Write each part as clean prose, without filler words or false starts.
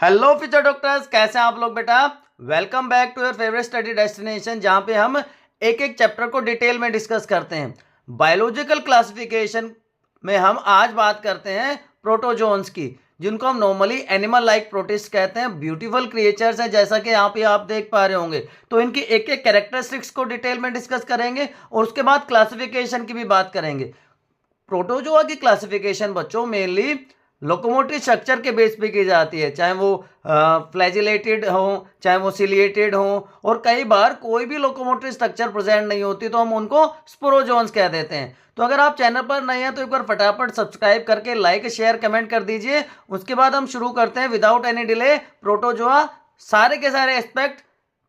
Hello future doctors, कैसे हैं आप लोग बेटा। Welcome back to your favourite study destination, जहां पे हम एक एक चैप्टर को डिटेल में डिस्कस करते हैं। बायोलॉजिकल क्लासिफिकेशन में हम आज बात करते हैं प्रोटोजोन्स की, जिनको हम नॉर्मली एनिमल लाइक प्रोटिस्ट कहते हैं। ब्यूटीफुल क्रिएचर्स हैं, जैसा कि यहाँ पे आप देख पा रहे होंगे। तो इनकी एक एक कैरेक्टरिस्टिक्स को डिटेल में डिस्कस करेंगे और उसके बाद क्लासिफिकेशन की भी बात करेंगे। प्रोटोजोआ की क्लासिफिकेशन बच्चों मेनली लोकोमोटिव स्ट्रक्चर के बेस पे की जाती है, चाहे वो फ्लैजिलेटेड हो, चाहे वो सिलिएटेड हो, और कई बार कोई भी लोकोमोटिव स्ट्रक्चर प्रेजेंट नहीं होती तो हम उनको स्पोरोजोन्स कह देते हैं। तो अगर आप चैनल पर नए हैं तो एक बार फटाफट सब्सक्राइब करके लाइक शेयर कमेंट कर दीजिए। उसके बाद हम शुरू करते हैं विदाउट एनी डिले। प्रोटोजोआ सारे के सारे aspect,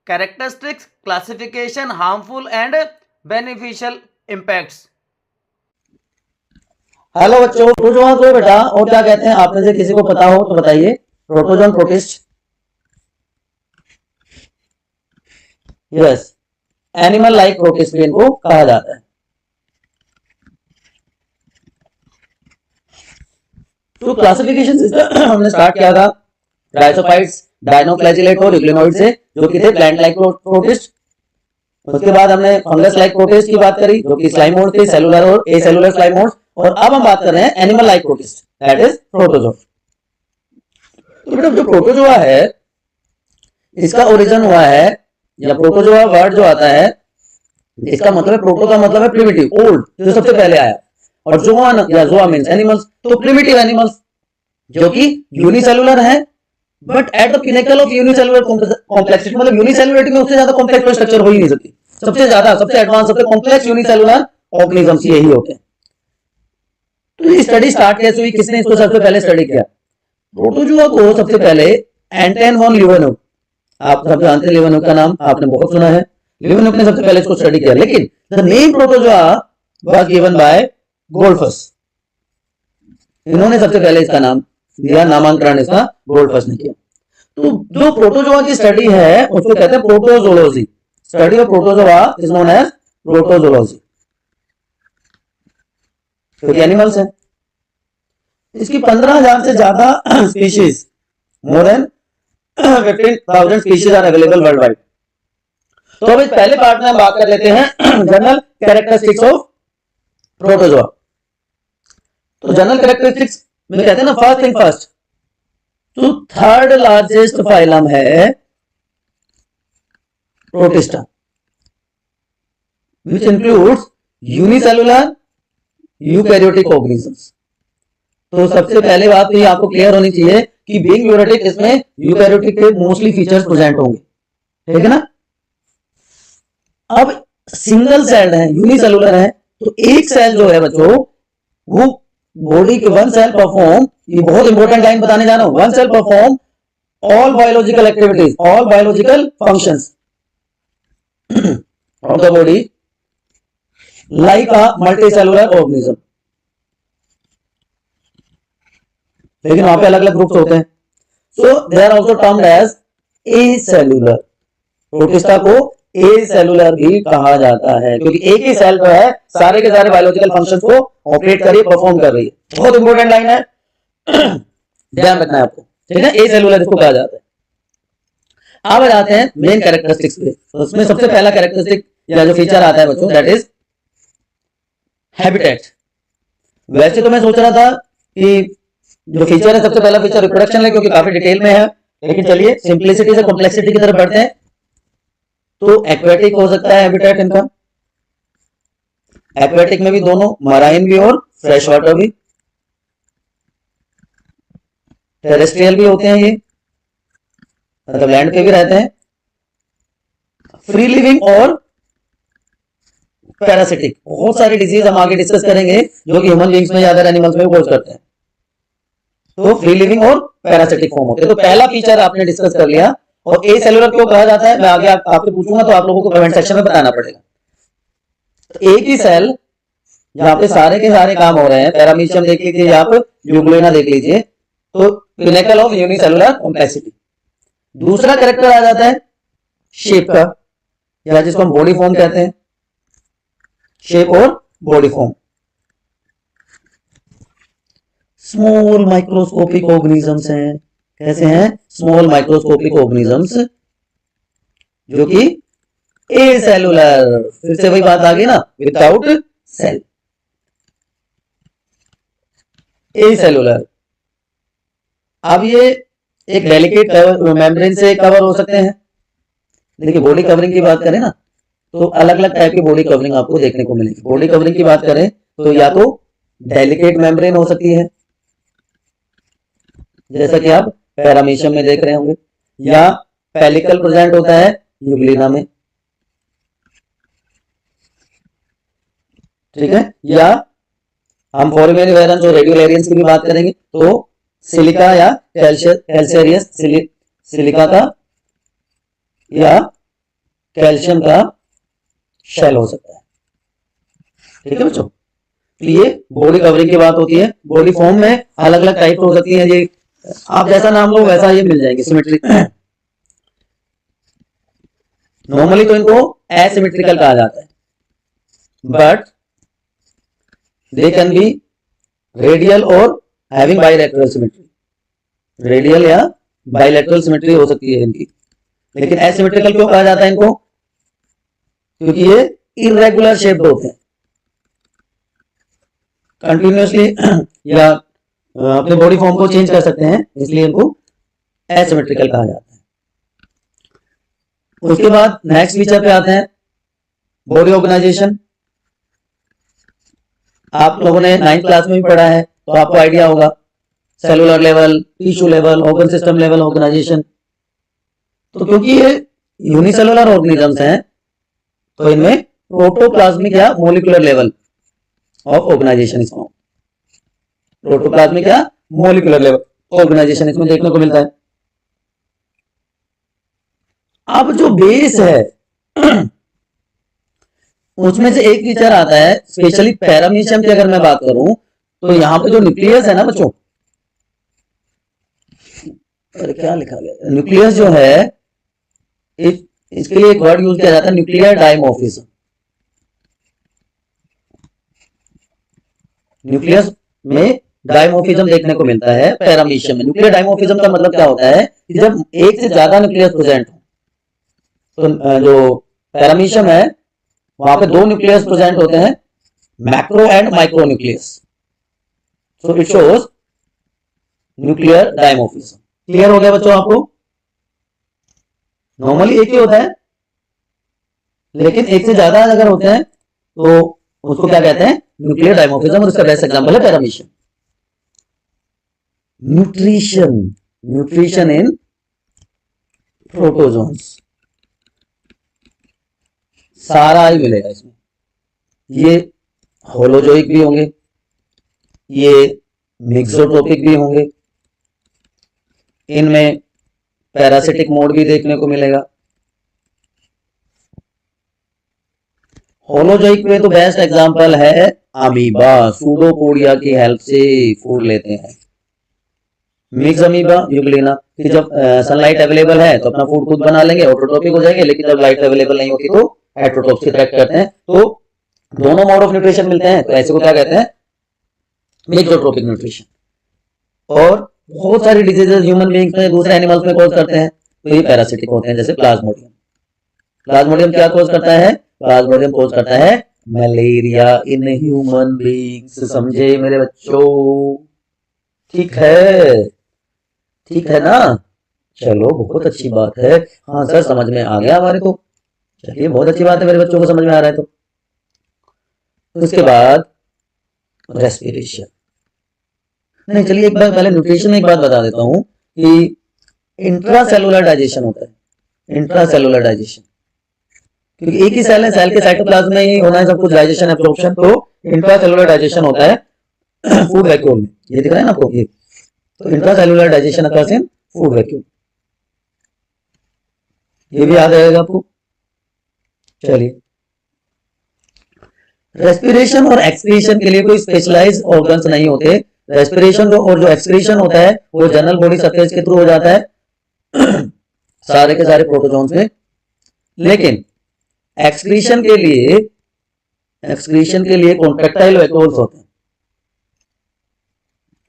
characteristics, classification, harmful and beneficial impacts. Hello बच्चों, प्रोटोजोआ को बेटा और क्या कहते हैं, आप में से किसी को पता हो तो बताइए। Protozoan protist, yes, animal like protist भी इनको कहा जाता है। तो क्लासिफिकेशन सिस्टम हमने स्टार्ट किया था राइसोफाइट्स, डायनोफ्लैजिलेट और यूग्लिनोइड से, जो कि थे प्लांट लाइक प्रोटिस्ट। उसके बाद हमने फंगस लाइक प्रोटिस्ट की बात करी, जो कि स्लाइमोड थे, सेलुलर और एसेलुलर स्लाइमोड। और अब हम बात कर रहे हैं animal like protist, that is protozoa. तो बेटा जो प्रोटोजोआ है, इसका ओरिजिन हुआ है, या प्रोटोजोआ वर्ड जो आता है, इसका मतलब है, प्रोटो का मतलब है प्रिमिटिव, ओल्ड, जो सबसे पहले आया। और जोआ या जोआ मींस एनिमल्स, तो प्रिमिटिव एनिमल्स जो कि यूनिसेलुलर है, but at the pinnacle of unicellular complexity, मतलब यूनिसेलुलरिटी में उससे ज्यादा कॉम्प्लेक्स स्ट्रक्चर हो ही नहीं सकती। सबसे ज्यादा, सबसे एडवांस, सबसे कॉम्प्लेक्स यूनिसेलुलर ऑर्गेनिजम्स यही होते हैं। तो ये स्टडी स्टार्ट कैसे हुई, किसने इसको सबसे पहले स्टडी किया? प्रोटोजोआ को सबसे पहले एंटन वॉन लीवेनहुक, आप सब जानते हैं लीवेनहुक का नाम आपने बहुत सुना है। लीवेनहुक ने सबसे पहले इसको स्टडी किया, लेकिन the name protozoa was given by Goldfuss. इन्होंने सबसे पहले इसका नाम दिया, नामांकन इसका गोल्डफस ने किया। तो जो प्रोटोजोआ की स्टडी है उसको कहते हैं protozoology. Study of protozoa is known as protozoology, क्योंकि एनिमल्स है। इसकी 15,000 से ज्यादा species, more than 15,000 species are available world wide. तो अब इस पहले पार्ट में हम बात कर लेते हैं जनरल कैरेक्टरिस्टिक्स ऑफ प्रोटोजोआ। तो जनरल कैरेक्टरिस्टिक्स में कहते हैं ना, फर्स्ट थिंग फर्स्ट, तो थर्ड लार्जेस्ट फाइलम है protista, which includes unicellular eukaryotic organisms. तो सबसे पहले बात तो ये आपको क्लियर होनी चाहिए कि बीइंग यूकैरियोटिक, इसमें यूकैरियोटिक के मोस्टली फीचर्स प्रेजेंट होंगे, ठीक है ना। अब सिंगल सेल्ड है, यूनिसेलुलर है, तो एक सेल जो है बच्चों, वो बॉडी के वन सेल परफॉर्म, ये बहुत इंपॉर्टेंट लाइन बताने जा रहा हूं, one cell perform all biological activities, all biological functions of the body like a multicellular organism. लेकिन वहां पे अलग अलग ग्रुप्स होते हैं। So they are also termed as acellular. Protista को एसेलुलर भी कहा जाता है, क्योंकि एक ही सेल जो है सारे के सारे बायोलॉजिकल फंक्शंस को ऑपरेट कर रही है, परफॉर्म कर रही है। बहुत इंपॉर्टेंट लाइन है, ध्यान रखना है आपको, ठीक है। एसेलुलर इसको कहा जाता है। अब आ जाते हैं मेन कैरेक्टरिस्टिक्स पे। तो उसमें सबसे पहला कैरेक्टरिस्टिक या जो फीचर आता है बच्चों, दैट इज हैबिटेट। वैसे तो मैं सोच रहा था कि जो फीचर है, सबसे पहला फीचर रिप्रोडक्शन है, क्योंकि काफी डिटेल में है, लेकिन चलिए सिंप्लिसिटी से कॉम्प्लेक्सिटी की तरफ बढ़ते हैं। तो एक्वेटिक हो सकता है हैबिटेट इनका, एक्वेटिक में भी दोनों, मराइन भी और फ्रेश वाटर भी। टेरेस्ट्रियल भी होते हैं ये, मतलब लैंड पे भी रहते हैं। फ्री लिविंग और पैरासिटिक, बहुत सारी डिजीज हम आगे डिस्कस करेंगे जो कि ह्यूमन बीइंग्स में या अदर एनिमल्स में कोज करते हैं। तो फ्री लिविंग और पैरासिटिक फॉर्म होते हैं। तो पहला फीचर आपने डिस्कस कर लिया। और ए सेलुलर क्यों कहा जाता है, मैं आगे आपसे पूछूंगा, तो आप लोगों को कमेंट सेक्शन में बताना पड़ेगा। तो एक ही सेल जहां पे सारे के सारे काम हो रहे हैं, पैरामीशियम देख लीजिए, आप यूग्लिना देख लीजिए, तो पिनेकल ऑफ यूनिसेलुलर कॉम्प्लेक्सिटी। दूसरा कैरेक्टर आ जाता है शेप का, या जिसको हम बॉडी फॉर्म कहते हैं, शेप और body form. Small microscopic organisms हैं, कैसे हैं? स्मॉल माइक्रोस्कोपिक ऑर्गेनिजम्स जो कि ए सेलुलर, फिर से वही बात आ गई ना, विदाउट सेल, ए सेलुलर। अब ये एक डेलिकेट मेम्ब्रेन से कवर हो सकते हैं। देखिए बॉडी कवरिंग की बात करें ना, तो अलग अलग टाइप की बॉडी कवरिंग आपको देखने को मिलेगी। बॉडी कवरिंग की बात करें तो या तो डेलिकेट मेम्ब्रेन हो सकती है, जैसा कि आप पैरामीशियम में देख रहे होंगे, या पेलिकल प्रेजेंट होता है यूग्लिना में, ठीक है। या हम फोरामेनिवेरेंस और रेडियोलैरियंस की भी बात करेंगे तो सिलिका या कैल्शियरियस सिलिका का या कैल्शियम का शेल हो सकता है, ठीक है बच्चों। तो ये बॉडी कवरिंग की बात होती है। बॉडी फॉर्म में अलग अलग टाइप हो सकती है, ये आप जैसा नाम लो वैसा ये मिल जाएंगे, सिमेट्रिक। नॉर्मली तो इनको एसिमेट्रिकल कहा जाता है, but they can be radial और हैविंग बाइलेटरल सिमेट्री। रेडियल या बाइलेटरल सिमेट्री हो सकती है इनकी। लेकिन एसिमेट्रिकल क्यों कहा जाता है इनको? क्योंकि ये इरेगुलर शेप्ड होते हैं, कंटिन्यूसली या अपने बॉडी फॉर्म को चेंज कर सकते हैं, इसलिए इनको एसिमेट्रिकल कहा जाता है। उसके बाद नेक्स्ट फीचर पे आते हैं बॉडी ऑर्गेनाइजेशन। आप लोगों ने 9th क्लास में भी पढ़ा है तो आपको आइडिया होगा, cellular level, tissue level, organ system level organisation. तो क्योंकि ये यूनिसेलुलर ऑर्गेनिजम्स हैं तो इनमें प्रोटोप्लाज्मिक या मोलिकुलर लेवल ऑफ ऑर्गेनाइजेशन इसमें, प्रोटोप्लाज्मिक या मोलिकुलर लेवल ऑर्गेनाइजेशन इसमें देखने को मिलता है। अब जो बेस है उसमें से एक फीचर आता है, स्पेशली पैरामीशियम की अगर मैं बात करूं तो यहां पे जो न्यूक्लियस है ना बच्चों, अरे क्या लिखा गया, न्यूक्लियस जो है इसके लिए एक वर्ड यूज किया जाता है, न्यूक्लियर डायमॉर्फिज्म। न्यूक्लियस में डायमॉर्फिज्म देखने को मिलता है पैरामीशियम में। न्यूक्लियर डायमॉर्फिज्म का मतलब क्या होता है कि जब एक से ज्यादा न्यूक्लियस प्रेजेंट हो, तो जो पैरामीशियम है वहां पे 2 न्यूक्लियस प्रेजेंट होते हैं, macro and micro nucleus, so it shows nuclear dimorphism. Clear हो गया बच्चों आपको? नॉर्मली एक ही होता है, लेकिन एक से ज्यादा अगर होते हैं तो उसको क्या कहते हैं? Nuclear dimorphism. और उसका बेस्ट एग्जांपल है पैरामीशियम। न्यूट्रिशन इन प्रोटोजोन्स, सारा ही मिलेगा इसमें। ये होलोजोइक भी होंगे, ये मिक्सोट्रोपिक भी होंगे, इनमें पैरासिटिक मोड भी देखने को मिलेगा। होलोजोइक में तो बेस्ट एग्जांपल है अमीबा, सूडोपोडिया की हेल्प से फूड लेते हैं। मिक्स अमीबा, यूग्लिना, कि जब सनलाइट अवेलेबल है तो अपना फूड खुद बना लेंगे, ऑटोट्रोपिक हो जाएंगे, लेकिन जब लाइट अवेलेबल नहीं होती तो हेटरोट्रोप्स की तरह करते हैं। तो दोनों मोड ऑफ न्यूट्रिशन मिलते हैं, तो ऐसे को क्या कहते हैं? मिक्सोट्रोपिक न्यूट्रिशन। और बहुत सारी डिजीजेस ह्यूमन बीइंग्स में, दूसरे एनिमल्स में कॉज करते हैं, तो ये पैरासिटिक होते हैं, जैसे प्लाज्मोडियम। प्लाज्मोडियम क्या कॉज करता है? प्लाज्मोडियम कॉज करता है मलेरिया इन ह्यूमन बीइंग्स। समझे मेरे बच्चों? ठीक है, ठीक है ना? चलो बहुत अच्छी बात है। हाँ सर समझ में आ गया हमारे को। चलिए बहुत अच्छी बात है, मेरे बच्चों को समझ में आ रहा है। तो उसके बाद रेस्पिरेशन। नहीं चलिए एक बार पहले न्यूट्रिशन में एक बात बता देता हूं कि इंट्रासेलुलर डाइजेशन होता है। इंट्रासेलुलर डाइजेशन क्योंकि एक ही सेल है, सेल के साइटोप्लाज्म में ही होना है सब कुछ, डाइजेशन एब्जॉर्प्शन। तो इंट्रासेलुलर डाइजेशन होता है फूड वैक्यूम में। ये दिख रहा है ना आपको, ये तो intracellular digestion occurs in food vacuum. ये भी याद रहेगा आपको। चलिए, रेस्पिरेशन और एक्सक्रीशन के लिए कोई स्पेशलाइज्ड ऑर्गन्स नहीं होते। रेस्पिरेशन और जो एक्सक्रीशन होता है वो जनरल बॉडी सरफेस के थ्रू हो जाता है सारे के सारे प्रोटोजोन्स में। लेकिन एक्सक्रीशन के लिए कॉन्ट्रैक्टाइल वैक्यूल्स होते हैं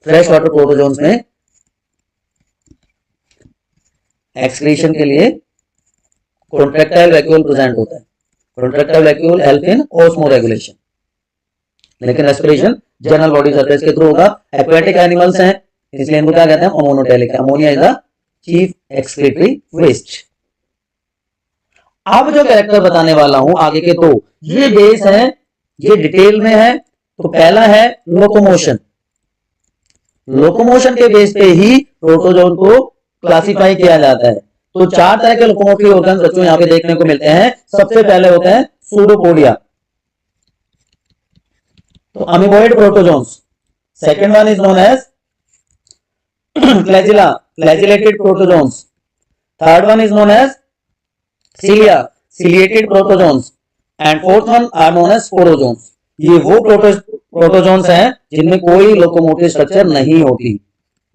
फ्रेश वाटर प्रोटोजोन्स में। एक्सक्रीशन के लिए कॉन्ट्रैक्टाइल वैक्यूल प्रेजेंट होता है। Contractile vacuole help in osmoregulation, लेकिन रेस्पिरेशन जनरल बॉडी सरफेस के थ्रू होगा। एक्वेटिक एनिमल्स हैं इसलिए इनको क्या कहते हैं, ammonotelic. Ammonia is the chief excretory waste. अब जो कैरेक्टर बताने वाला हूं आगे के दो, ये बेस है, ये डिटेल में है। तो पहला है लोकोमोशन। लोकोमोशन के बेस पे ही प्रोटोजोन को क्लासिफाई किया जाता है। तो चार तरह के लोकोमोटरी ऑर्गन्स बच्चों यहाँ पे देखने को मिलते हैं। सबसे पहले होते हैं सूडोपोडिया, तो amoeboid protozoans. Second one is known as flagella, flagellated protozoans. Third one is known as cilia, ciliated protozoans. And fourth one are known as sporozoans. ये वो प्रोटोजोन्स हैं जिनमें कोई लोकोमोटिव स्ट्रक्चर नहीं होती।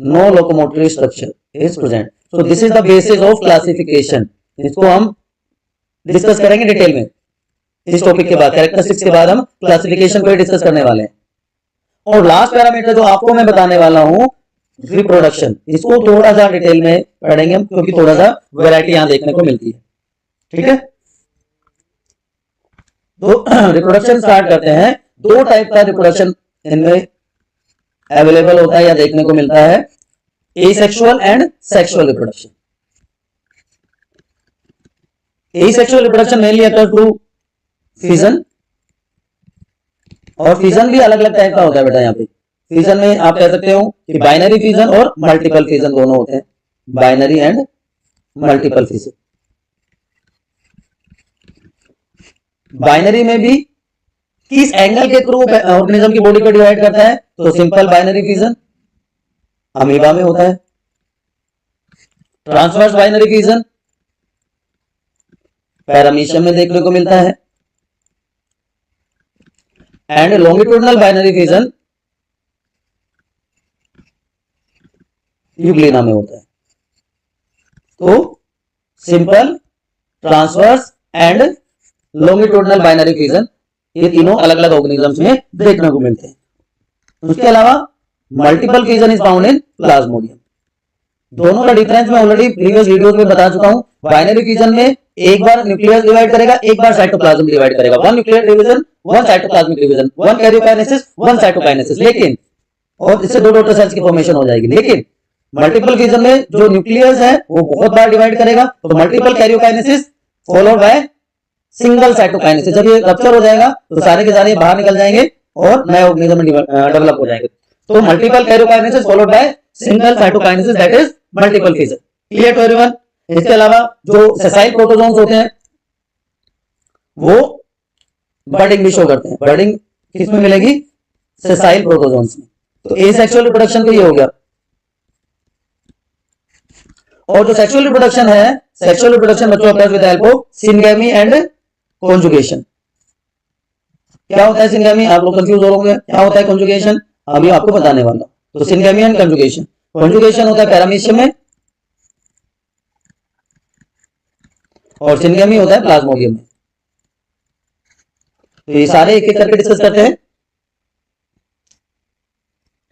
No locomotive structure is present. So this is the basis of classification. इसको हम discuss करेंगे डिटेल में इस टॉपिक के बाद। कैरेक्टरिस्टिक्स के बाद हम क्लासिफिकेशन को डिस्कस करने वाले हैं। और लास्ट पैरामीटर जो आपको मैं बताने वाला हूं, रिप्रोडक्शन, इसको थोड़ा सा डिटेल में पढ़ेंगे हम, क्योंकि थोड़ा सा वैरायटी यहां देखने को मिलती है। ठीक है, तो रिप्रोडक्शन स्टार्ट करते हैं। दो टाइप का रिप्रोडक्शन इनमें अवेलेबल होता है या देखने को मिलता है, asexual and sexual reproduction. Asexual reproduction mainly occur through fission, और फिजन भी अलग अलग टाइप का होता है बेटा। यहाँ पे फिजन में आप कह सकते हो कि बाइनरी फिजन और मल्टीपल फिजन दोनों होते हैं, binary and multiple fission. Binary में भी किस एंगल के थ्रू ऑर्गेनिज्म की बॉडी को डिवाइड करता है, तो सिंपल बाइनरी फिजन अमीबा में होता है। ट्रांसवर्स बाइनरी फिजन पैरामीशियम में देखने को मिलता है। And longitudinal binary fission Euglena में होता है। तो simple, transverse and longitudinal binary fission, ये तीनों अलग अलग ऑर्गेनिजम्स में देखने को मिलते हैं। उसके अलावा multiple fission is found in Plasmodium. दोनों का डिफरेंस मैं ऑलरेडी प्रीवियस वीडियोस में बता चुका हूं। बाइनरी फिजन में एक बार न्यूक्लियस डिवाइड करेगा, एक बार साइटोप्लाज्म डिवाइड करेगा। One nuclear division, one cytoplasmic division, one karyokinesis, one cytokinesis. लेकिन और इससे दो डॉटर सेल्स की फॉर्मेशन हो जाएगी। लेकिन मल्टीपल फिजन में जो न्यूक्लियस है वो बहुत बार डिवाइड करेगा, तो multiple karyokinesis followed by single cytokinesis. जब ये रप्चर हो जाएगा तो सारे के सारे बाहर निकल जाएंगे और नए ऑर्गेनिज्म डेवलप हो जाएंगे। तो multiple karyokinesis followed by single cytokinesis, that is multiple fission. Clear to everyone? इसके अलावा जो सेसाइल प्रोटोजोन्स होते हैं वो बर्डिंग भी शो करते हैं। बर्डिंग किसमें मिलेगी? सेसाइल प्रोटोजोन्स में। तो एसेक्सुअल रिप्रोडक्शन तो ये हो गया। और जो सेक्सुअल रिप्रोडक्शन है, सेक्सुअल रिप्रोडक्शन बच्चों occurs with the help of syngamy and conjugation. क्या होता है सिनगैमी? आप लोग कंफ्यूज हो होंगे, क्या होता है कॉन्जुगेशन? अभी आपको बताने वाला हूं। तो सिनगैमी एंड कॉन्जुगेशन, कॉन्जुगेशन होता है पैरामीशियम में और सिनगैमी होता है प्लाज्मोडियम में। तो ये सारे एक एक करके डिस्कस करते हैं।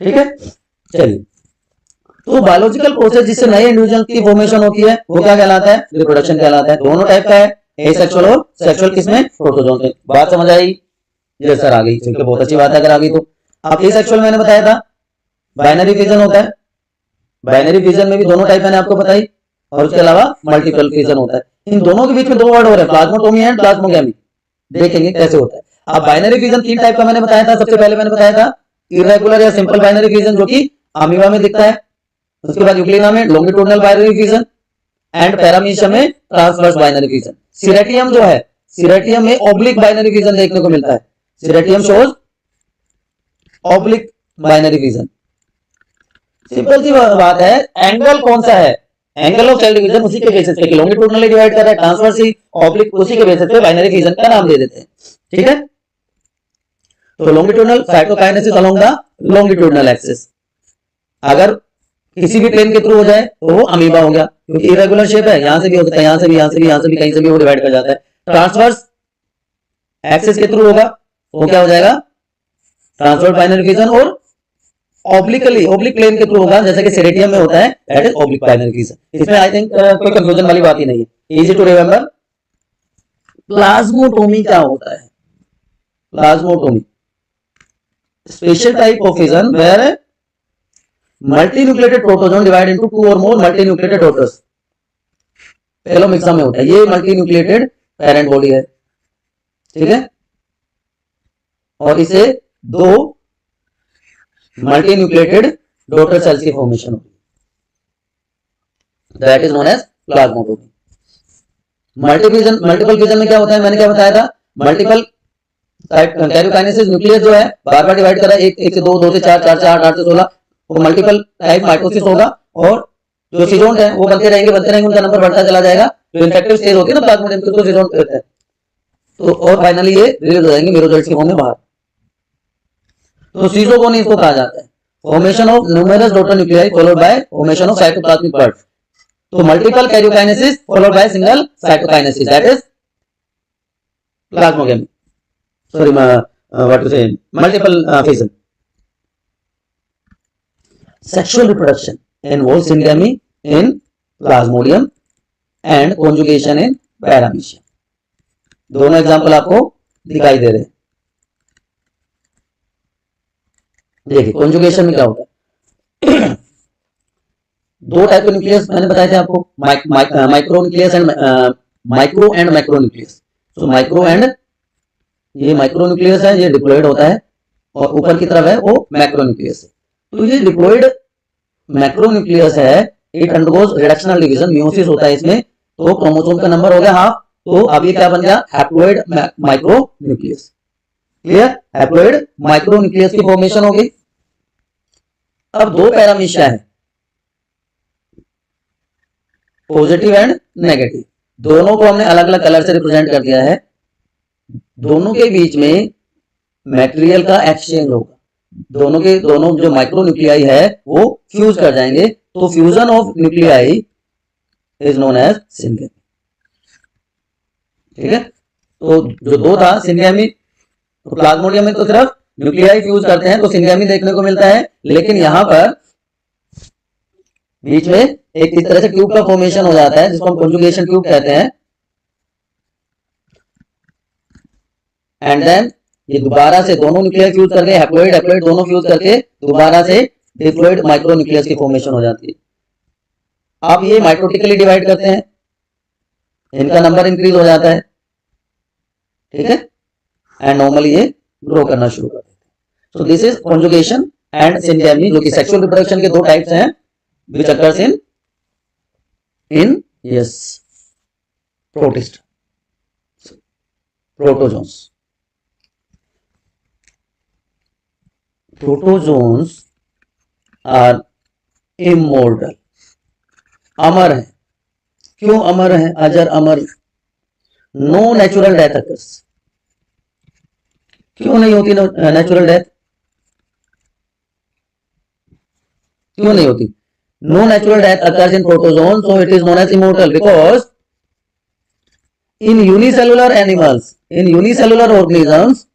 ठीक है, चलिए। तो बायोलॉजिकल प्रोसेस जिससे नए इंडिविजुअल की फॉर्मेशन होती है वो क्या कहलाता है? रिप्रोडक्शन कहलाता है। दोनों टाइप का है, एसेक्सुअल और सेक्सुअल। किसमें? प्रोटोजोन में। बात समझ आई? ये सर आ गई, ठीक है, बहुत अच्छी बात है अगर आ गई तो। आप एसेक्सुअल मैंने बताया था बाइनरी फिजन होता है। बाइनरी फिजन में भी दोनों टाइप मैंने आपको बताई, और उसके अलावा मल्टीपल फिजन होता है। इन दोनों के बीच में दो वर्ड हो रहे हैं, प्लाज्मोटोमी एंड प्लाज्मोगैमी। देखेंगे कैसे होता है। अब बाइनरी फिजन तीन टाइप का मैंने बताया था। सबसे पहले मैंने बताया था इरेगुलर या सिंपल बाइनरी फिजन, जो कि अमीबा में दिखता है। उसके बाद यूग्लिना में longitudinal binary fission and paramecium में ट्रांसवर्स बाइनरी फिजन। सिरेटियम जो है, सिरेटियम में ऑब्लिक बाइनरी फिजन देखने को मिलता है। Ceratium shows oblique binary fission. Simple सी बात है, एंगल कौन सा है? एंगल ऑफ सेल डिवीजन उसी के बेसिस पे, लॉन्गिट्यूडनली डिवाइड कर रहा है, ट्रांसवर्स ही ऑब्लिक, उसी के बेसिस पे बाइनरी फिजन का नाम दे देते हैं। ठीक है, तो longitudinal cytokinesis along the longitudinal axis. अगर किसी भी प्लेन के थ्रू हो जाए तो वो अमीबा हो गया, क्योंकि इरेगुलर शेप है। यहां से भी हो सकता है, यहां से भी, यहां से भी, यहां से भी, कहीं से भी वो डिवाइड कर जाता है। ट्रांसवर्स एक्सिस के थ्रू होगा तो क्या हो जाएगा? Transverse binary fission. और ओब्लिक प्लेन के थ्रू होगा, जैसे कि सेरेटियम में होता है, that is oblique primary region. इसमें आई थिंक कोई कंफ्यूजन वाली बात ही नहीं है, इजी टू रिमेंबर। प्लाज्मोटोमी क्या होता है? Plasmotomy special type of fission where multinucleated protozoan divide into two और मोर मल्टीन्यूक्लिएटेड डॉटर्स। पेलोमिक्सा में होता है, ये मल्टीन्यूक्लिएटेड पेरेंट बॉडी है, ठीक है, और इसे दो मल्टीन्यूक्लिएटेड डॉटर सेल्स की फॉर्मेशन होती है, that is known as plasmotomy. Multiple fission में क्या होता है, मैंने क्या बताया था, मल्टीपल कैरियोकाइनेसिस, न्यूक्लियस जो है बार बार डिवाइड कर रहा है, एक से दो, दो से चार, चार से आठ, आठ से 16, वो मल्टीपल टाइप माइटोसिस होगा, और जो सीजोन्ट है वो बनते रहेंगे, उनका नंबर बढ़ता चला जाएगा। जो इन्फेक्टिव स्टेज होती है ना प्लाज्मोडियम की, उसको सीजोन्ट कहते हैं। तो और फाइनली ये रिलीज हो जाएंगे मेरोजोइट्स के फॉर्म में बाहर। तो सीजोगोनी इसको कहा जाता है, formation of numerous daughter nuclei followed by formation of cytoplasmic buds. तो multiple karyokinesis followed by single cytokinesis, that is plasmogamy, sorry what to say, multiple fission. Sexual reproduction involves syngamy in plasmodium and conjugation in paramecia। दोनों example आपको दिखाई दे रहे हैं। देखिए conjugation में क्या होता है, दो टाइप के न्यूक्लियस मैंने बताए थे आपको, micro nucleus and micro and macro nucleus. तो माइक्रो एंड, ये माइक्रो न्यूक्लियस है, ये डिप्लॉइड होता है, और ऊपर की तरफ है वो मैक्रो न्यूक्लियस है। तो ये डिप्लॉइड मैक्रो न्यूक्लियस है, it undergoes reductional division, meiosis होता है इसमें, तो क्रोमोसोम का नंबर हो गया हाफ, तो अब ये क्या बन गया, haploid micro nucleus. Clear, haploid micro nucleus की फॉर्मेशन हो गई। अब दो पैरामीशिया है, पॉजिटिव एंड नेगेटिव, दोनों को हमने अलग अलग कलर से रिप्रेजेंट कर दिया है। दोनों के बीच में मटेरियल का एक्सचेंज होगा, दोनों जो माइक्रो न्यूक्लियाई है वो फ्यूज कर जाएंगे, तो fusion of nuclei is known as syngamy, ठीक है। तो जो दो था सिंगेमी, तो प्लाज्मोडियम में तो सिर्फ न्यूक्लियाई फ्यूज करते हैं तो सिंगेमी देखने को मिलता है, लेकिन यहां पर बीच में एक इस तरह से ट्यूब का फॉर्मेशन हो जाता है जिसको हम कॉन्जुगेशन ट्यूब कहते हैं, एंड देन ये दोबारा से दोनों न्यूक्लियस फ्यूज करके हैप्लॉइड हैप्लॉइड दोनों फ्यूज करके दोबारा से डिप्लॉइड माइक्रो न्यूक्लियस की फॉर्मेशन हो जाती है। अब ये माइटोटिकली डिवाइड करते हैं, इनका नंबर इंक्रीज हो जाता है, ठीक है, एंड नॉर्मली ये ग्रो करना शुरू कर देते हैं। So this is conjugation and syngamy, जो कि सेक्सुअल रिप्रोडक्शन के दो टाइप्स हैं, which occurs in yes protist protozoans. Protozoans are immortal, अमर है। क्यों अमर है, अजर अमर, नो नेचुरल डेथ अकर्स। क्यों नहीं होती नेचुरल डेथ, क्यों नहीं होती, no natural death occurs in protozoan, so it is known as immortal because in unicellular animals, in unicellular organisms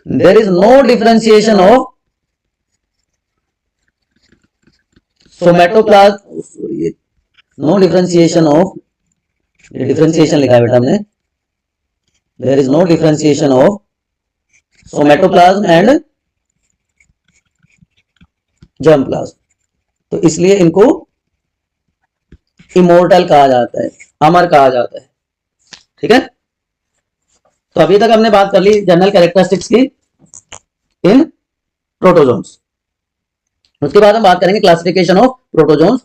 there is no differentiation of somatoplasm, no differentiation of, differentiation लिखा है बेटा हमने, there is no differentiation of somatoplasm and germplasm, तो इसलिए इनको immortal कहा जाता है, अमर कहा जाता है, ठीक है। तो अभी तक हमने बात कर ली जनरल कैरेक्टरिस्टिक्स की इन प्रोटोजोन्स। उसके बाद हम बात करेंगे क्लासिफिकेशन ऑफ प्रोटोजोन्स।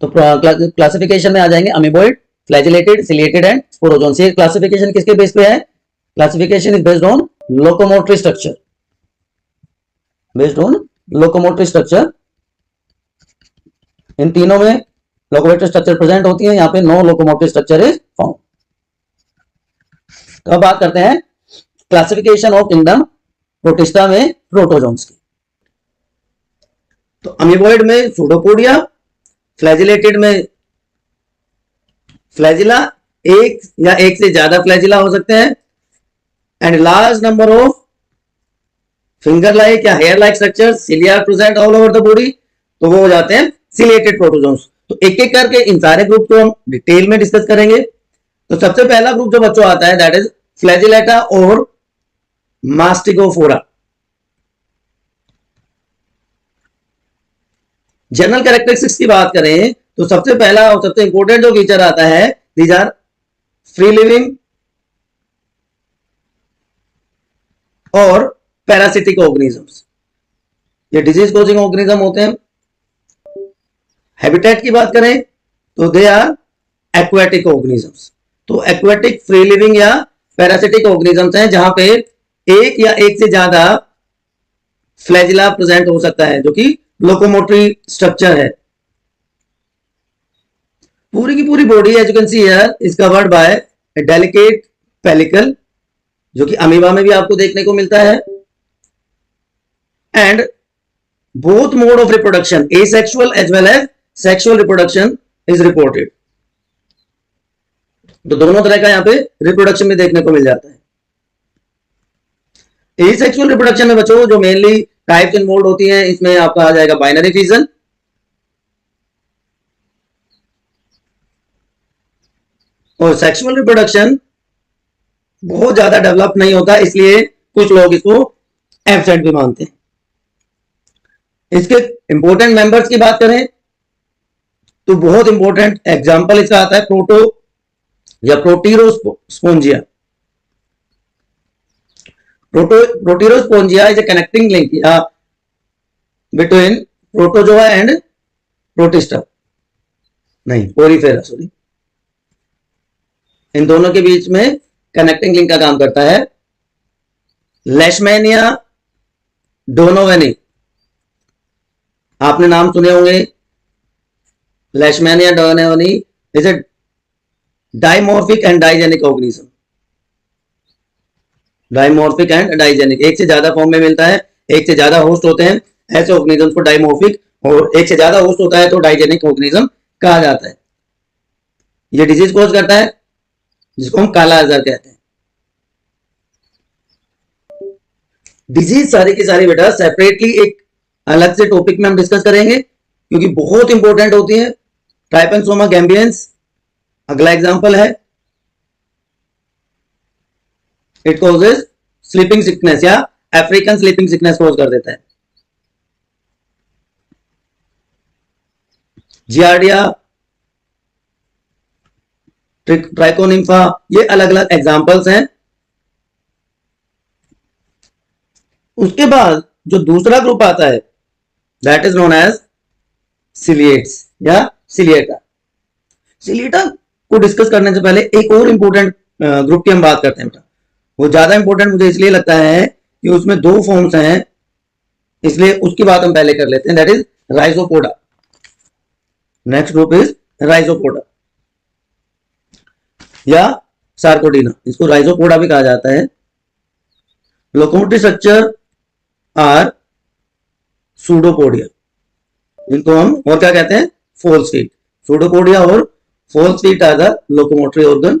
तो क्लासिफिकेशन में आ जाएंगे amoeboid, flagellated, ciliated and sporozoans. ये क्लासिफिकेशन किसके बेस पे है, classification is based on locomotory structure, based on locomotory structure. इन तीनों में लोकोमोटरी स्ट्रक्चर प्रेजेंट होती है, यहाँ पे no locomotory structure is found. तो अब बात करते हैं क्लासिफिकेशन ऑफ किंगडम प्रोटिस्टा में प्रोटोजोन्स की। तो अमीबॉइड में सूडोपोडिया, फ्लैजिलेटेड में फ्लैजिला, एक या एक से ज्यादा फ्लैजिला हो सकते हैं, and large number of finger like या hair like structure, cilia present all over the body, तो वो हो जाते हैं सिलिएटेड प्रोटोजोन्स। तो एक एक करके इन सारे ग्रुप को हम डिटेल में डिस्कस करेंगे। तो सबसे पहला ग्रुप जो बच्चों आता है दैट इज फ्लैजिलेटा और मास्टिकोफोरा। जनरल कैरेक्टरिस्टिक्स की बात करें तो सबसे पहला और सबसे इंपॉर्टेंट जो फीचर आता है, दीज आर फ्री लिविंग और पैरासिटिक ऑर्गेनिजम्स। ये डिजीज कॉजिंग ऑर्गेनिज्म होते हैं। हैबिटेट की बात करें तो दे आर एक्वेटिक ऑर्गेनिजम्स। तो एक्वेटिक फ्री लिविंग या पैरासिटिक ऑर्गेनिजम्स हैं जहां पे एक या एक से ज्यादा फ्लैजिला प्रेजेंट हो सकता है, जो कि लोकोमोटरी स्ट्रक्चर है। पूरी की पूरी body as you can see here is covered by a delicate pellicle, जो कि अमीबा में भी आपको देखने को मिलता है। And both mode of reproduction, asexual as well as sexual reproduction is reported. तो दोनों तरह का यहां पे रिप्रोडक्शन भी देखने को मिल जाता है। एसेक्सुअल रिप्रोडक्शन में बच्चों जो मेनली टाइप्स इन्वॉल्व होती हैं, इसमें आपका आ जाएगा बाइनरी फिजन, और सेक्सुअल रिप्रोडक्शन बहुत ज्यादा डेवलप नहीं होता, इसलिए कुछ लोग इसको एब्सेंट भी मानते हैं। इसके इंपॉर्टेंट मेंबर्स की बात करें तो बहुत इंपॉर्टेंट एग्जांपल इसका आता है प्रोटो या proterospongia. Proterospongia is a connecting link between protozoa and protista, नहीं पोरीफेरा, सॉरी, इन दोनों के बीच में कनेक्टिंग लिंक का काम करता है। लेशमैनिया डोनोवेनी, आपने नाम सुने होंगे। Leishmania donovani is a dimorphic and digenic organism. Dimorphic and digenic, एक से ज्यादा फॉर्म में मिलता है, एक से ज्यादा होस्ट होते हैं, ऐसे ऑर्गेनिज्म को डाइमॉर्फिक, और एक से ज्यादा होस्ट होता है तो डाइजेनिक ऑर्गेनिज्म कहा जाता है। ये डिजीज कॉज करता है जिसको हम काला आजार कहते हैं। डिजीज सारी की सारी बेटा सेपरेटली एक अलग से टॉपिक में हम डिस्कस करेंगे, क्योंकि बहुत इंपॉर्टेंट होती है। ट्राइपेनसोमा गैम्बियंस अगला एग्जांपल है। इट कॉजेज स्लीपिंग सिकनेस या अफ्रीकन स्लीपिंग सिकनेस कॉज कर देता है। जियार्डिया, ट्राइकोनिम्फा, ये अलग अलग एग्जांपल्स हैं। उसके बाद जो दूसरा ग्रुप आता है दैट इज नोन एज सिलिएट्स या सिलिएटा। सिलिएटा को डिस्कस करने से पहले एक और इंपॉर्टेंट ग्रुप की हम बात करते हैं। वो ज्यादा इंपॉर्टेंट मुझे इसलिए लगता है कि उसमें दो फॉर्म्स हैं, इसलिए उसकी बात हम पहले कर लेते हैं, that is rhizopoda. Next group is rhizopoda या सार्कोडीना, इसको राइजोपोडा भी कहा जाता है। लोकोमोटिव स्ट्रक्चर आर सूडोपोडिया, इनको हम और क्या कहते हैं, फोल्स फीट। सूडोपोडिया और false feet are the locomotory organ.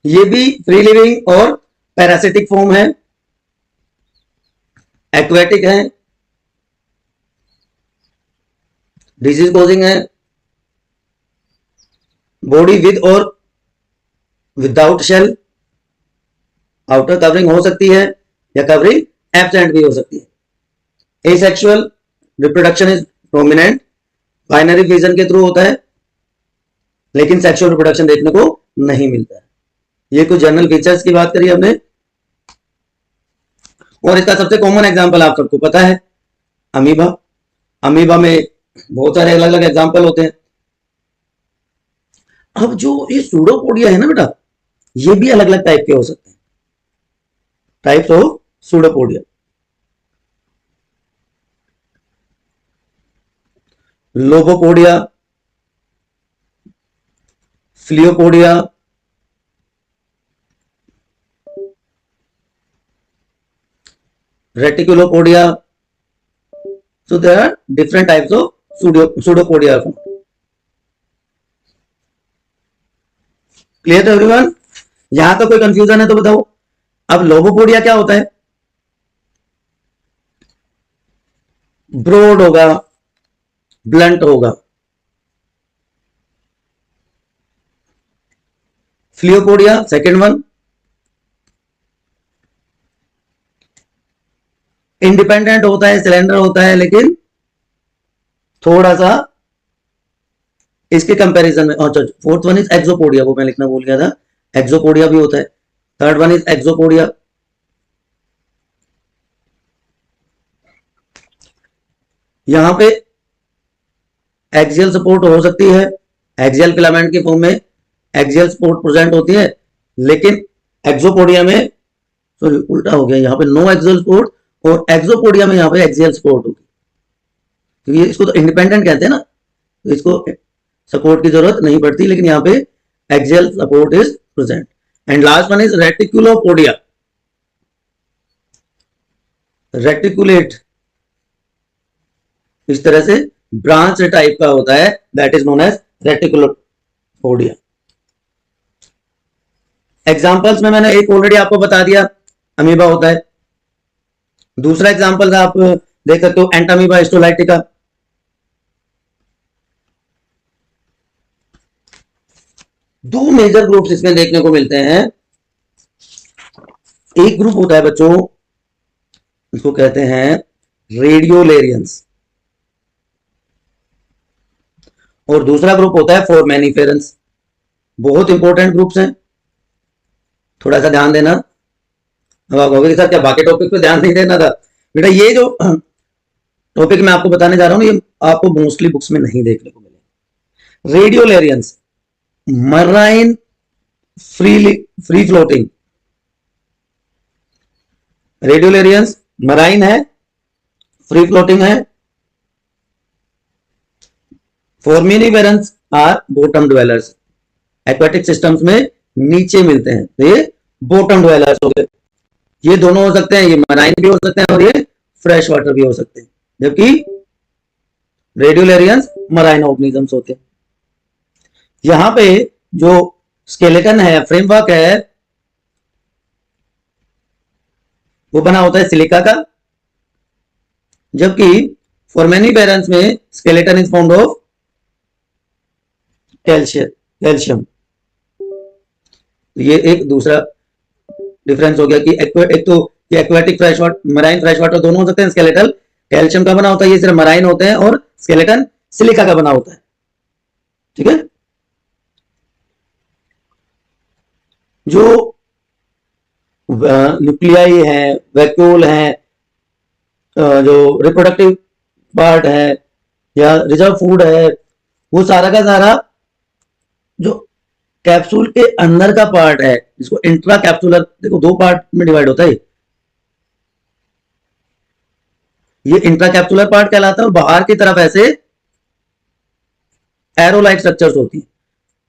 ये भी फ्री लिविंग और पैरासिटिक फॉर्म है, एक्वेटिक है, डिजीज कॉजिंग है, बॉडी विद और विदाउट शेल, आउटर कवरिंग हो सकती है या कवरिंग एब्सेंट भी हो सकती है। Asexual reproduction is prominent, binary fission के थ्रू होता है, लेकिन सेक्सुअल रिप्रोडक्शन देखने को नहीं मिलता है। ये कुछ जनरल फीचर्स की बात करी हमने, और इसका सबसे कॉमन एग्जांपल आप सबको पता है, अमीबा। अमीबा में बहुत सारे अलग अलग एग्जांपल होते हैं। अब जो ये सूडोपोडिया है ना बेटा, ये भी अलग अलग टाइप के हो सकते हैं, types of pseudopodia. Lobopodia, filopodia, reticulopodia, so there are different types of pseudopodia. Clear everyone? यहां तो कोई कंफ्यूजन है तो बताओ। अब लोबोपोडिया क्या होता है? ब्रॉड होगा, ब्लंट होगा। फ्लियोपोडिया सेकेंड वन, इंडिपेंडेंट होता है, सिलेंडर होता है, लेकिन थोड़ा सा इसके कंपैरिजन में। अच्छा, फोर्थ वन इज एक्सोपोडिया, वो मैं लिखना भूल गया था, एक्सोपोडिया भी होता है। Third one is axopodia. यहां पे एक्सियल सपोर्ट हो सकती है, एक्सियल फिलामेंट के फॉर्म में एक्सियल सपोर्ट प्रेजेंट होती है, लेकिन एक्सोपोडिया में, सॉरी उल्टा हो गया, यहाँ पे नो एक्सियल सपोर्ट, और एक्सोपोडिया में यहाँ पे एक्सियल सपोर्ट होगी। तो ये इसको तो इंडिपेंडेंट कहते हैं ना, तो इसको सपोर्ट की जरूरत नहीं पड़ती, लेकिन यहाँ पे axial support is present. And last one is reticulopodia, reticulate, इस तरह से ब्रांच टाइप का होता है, that is known as reticulopodia. Examples में मैंने एक ऑलरेडी आपको बता दिया, अमीबा होता है। दूसरा एग्जांपल आप देख सकते हो, एंटामीबा हिस्टोलाइटिका। दो मेजर ग्रुप्स इसमें देखने को मिलते हैं। एक ग्रुप होता है बच्चों, इसको कहते हैं रेडियोलेरियंस, और दूसरा ग्रुप होता है फोरमेनिफेरेंस। बहुत इंपॉर्टेंट ग्रुप्स हैं, थोड़ा सा ध्यान देना। अब आप कहोगे सर क्या बाकी टॉपिक पे ध्यान नहीं देना था? बेटा ये जो टॉपिक मैं आपको बताने जा रहा हूं, ये आपको मोस्टली बुक्स में नहीं देखने को मिलेगा। Radiolarians marine free floating, radiolarians marine है, फ्री फ्लोटिंग है। Foraminiferans are bottom dwellers, aquatic systems में नीचे मिलते हैं, तो ये बॉटम ड्वेलर्स हो गए। ये दोनों हो सकते हैं, ये मराइन भी हो सकते हैं और ये फ्रेश वाटर भी हो सकते हैं, जबकि रेडियोलेरियंस मराइन ऑर्गेनिजम्स होते हैं। यहां पे जो स्केलेटन है, फ्रेमवर्क है, वो बना होता है सिलिका का, जबकि फोरमेनिफेरेंस में skeleton is found of calcium. ये एक दूसरा डिफरेंस हो गया कि एक तो ये aquatic fresh water, marine fresh water दोनों हो सकते हैं। स्केलेटल कैल्शियम का बना होता है, ये सिर्फ मराइन होते हैं, और स्केलेटन सिलिका का बना होता है। ठीक है, जो न्यूक्लियाई है, वैक्यूल है, जो रिप्रोडक्टिव पार्ट है या रिजर्व फूड है, वो सारा का सारा जो कैप्सूल के अंदर का पार्ट है, जिसको इंट्रा कैप्सुलर, देखो दो पार्ट में डिवाइड होता है, ये इंट्रा कैप्सुलर पार्ट कहलाता है, और बाहर की तरफ ऐसे एरो लाइक स्ट्रक्चर्स होती है।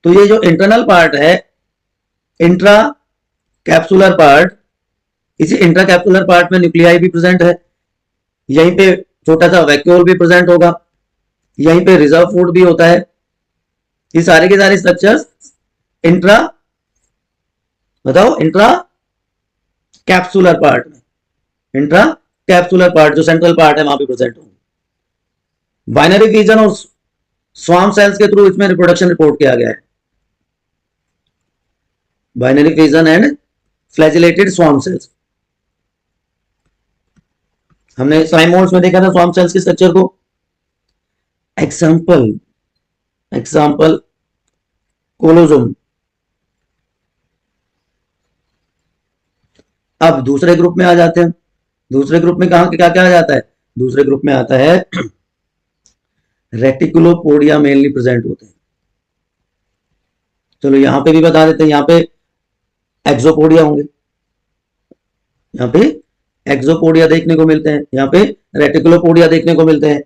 तो ये जो इंटरनल पार्ट है, इंट्रा कैप्सुलर पार्ट, इसी इंट्रा कैप्सुलर पार्ट में न्यूक्लियाई भी प्रेजेंट है, यहीं पे छोटा सा वैक्यूल भी प्रेजेंट होगा, यहीं पे रिजर्व फूड भी होता है। ये सारे के सारे स्ट्रक्चर्स इंट्रा, बताओ, इंट्रा कैप्सुलर पार्ट में, इंट्रा कैप्सुलर पार्ट जो सेंट्रल पार्ट है वहां पे प्रेजेंट होंगे। बाइनरी फिजन और स्वार्म सेल्स के थ्रू इसमें रिप्रोडक्शन रिपोर्ट किया गया है। Binary fission and flagellated swarm cells, हमने साइमोल्स में देखा था स्वार्म सेल्स के स्ट्रक्चर को। Example Collozoum. अब दूसरे ग्रुप में आ जाते हैं। दूसरे ग्रुप में कहां क्या क्या आ जाता है? दूसरे ग्रुप में आता है रेटिकुलोपोडिया मेनली प्रेजेंट होते हैं। चलो यहां पे भी बता देते हैं, यहां पे एक्सोपोडिया होंगे, यहां पे एक्सोपोडिया देखने को मिलते हैं, यहां पे रेटिकुलोपोडिया देखने को मिलते हैं।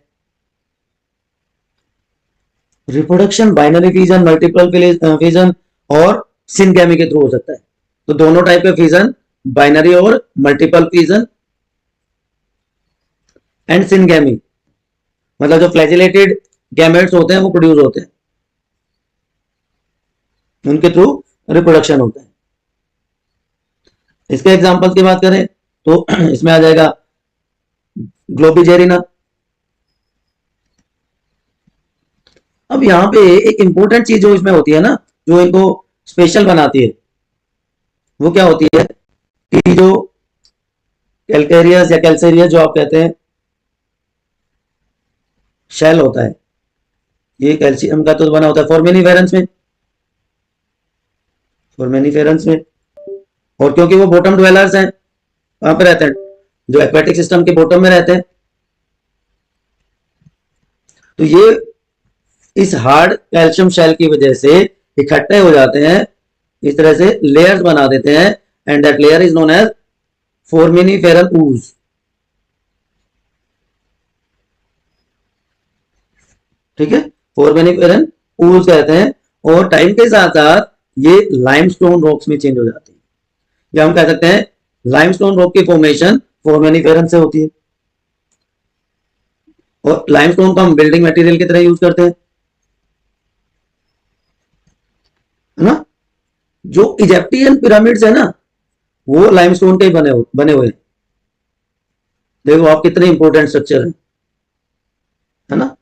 Reproduction binary fission, multiple fission और सिनगैमी के थ्रू हो सकता है। तो दोनों टाइप के फिजन, बाइनरी और मल्टीपल फिजन एंड सिनगैमी, मतलब जो फ्लैजिलेटेड गैमेट्स होते हैं वो प्रोड्यूस होते हैं, उनके थ्रू रिप्रोडक्शन होता है। इसके एग्जांपल्स की बात करें तो इसमें आ जाएगा ग्लोबिजेरिना, अब यहाँ पे एक इंपॉर्टेंट चीज जो इसमें होती है ना, जो इनको स्पेशल बनाती है, वो क्या होती है कि जो कैल्केरियस या कैल्सेरियस जो आप कहते हैं शेल होता है, ये कैल्शियम का तो बना होता है फोर्मेनिफेरंस में, फोर्मेनिफेरंस में। और क्योंकि वो बॉटम ड्वेलर्स हैं, कहां पे रहते हैं, जो एक्वेटिक सिस्टम के बॉटम में रहते हैं, तो ये इस हार्ड कैल्शियम शेल की वजह से इकट्ठे हो जाते हैं, इस तरह से लेयर्स बना देते हैं, and that layer is known as foraminiferal ooze। ठीक है, फोर्मेनिफेरल ooze कहते हैं। और टाइम के साथ साथ ये लाइमस्टोन रॉक्स में चेंज हो जाती है, या हम कह सकते हैं लाइमस्टोन रॉक की फॉर्मेशन फोर्मेनिफेरन से होती है। और लाइमस्टोन को हम बिल्डिंग मटेरियल की तरह यूज करते हैं, है ना। जो इजिप्टियन पिरामिड्स है ना, वो लाइमस्टोन के ही बने हुए हैं। देखो आप कितने इंपॉर्टेंट स्ट्रक्चर है ना।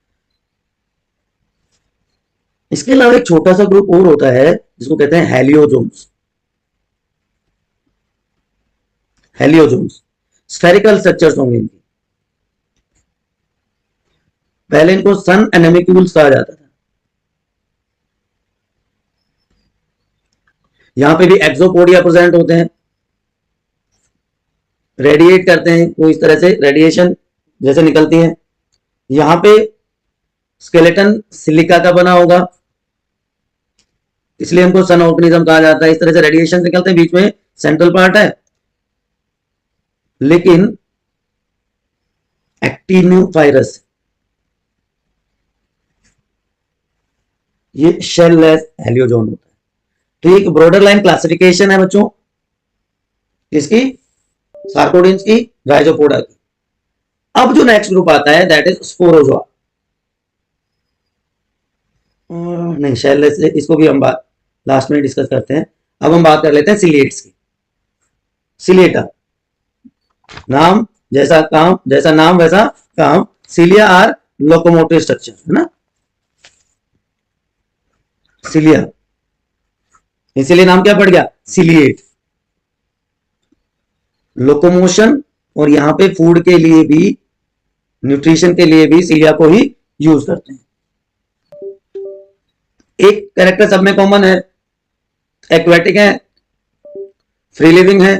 इसके अलावा एक छोटा सा ग्रुप और होता है जिसको कहते हैं हेलियोजोम्स। हेलियोजोम्स स्फेरिकल स्ट्रक्चर्स होंगे इनकी। पहले इनको सन एनेमिक्यूल्स कहा जाता था। यहां पे भी एक्सोपोडिया प्रेजेंट होते हैं, रेडिएट करते हैं, वो इस तरह से रेडिएशन जैसे निकलती है। यहां पे स्केलेटन सिलिका का बना होगा, इसलिए इनको सन ऑर्गेनिज्म कहा जाता है। इस तरह से रेडिएशन निकलते हैं, बीच में सेंट्रल पार्ट है, लेकिन एक्टिनोफाइरस ये शेललेस हेलियोजोन होता है। तो एक ब्रॉडर लाइन क्लासिफिकेशन है बच्चों इसकी, सार्कोडिन्स की, राइजोपोडा की। अब जो नेक्स्ट ग्रुप आता है दैट इज स्पोरोजोआ। नहीं, शेललेस इसको भी हम बात लास्ट में डिस्कस करते हैं। अब हम बात कर लेते हैं सिलिएट्स की। सिलिएटा नाम जैसा काम, जैसा नाम वैसा काम। सिलिया आर लोकोमोटिव स्ट्रक्चर, है ना, सिलिया, इसीलिए नाम क्या पड़ गया, सिलिएट। लोकोमोशन और यहां पे फूड के लिए भी, न्यूट्रिशन के लिए भी सिलिया को ही यूज करते हैं। एक कैरेक्टर सब में कॉमन है, एक्वेटिक है, फ्री लिविंग है,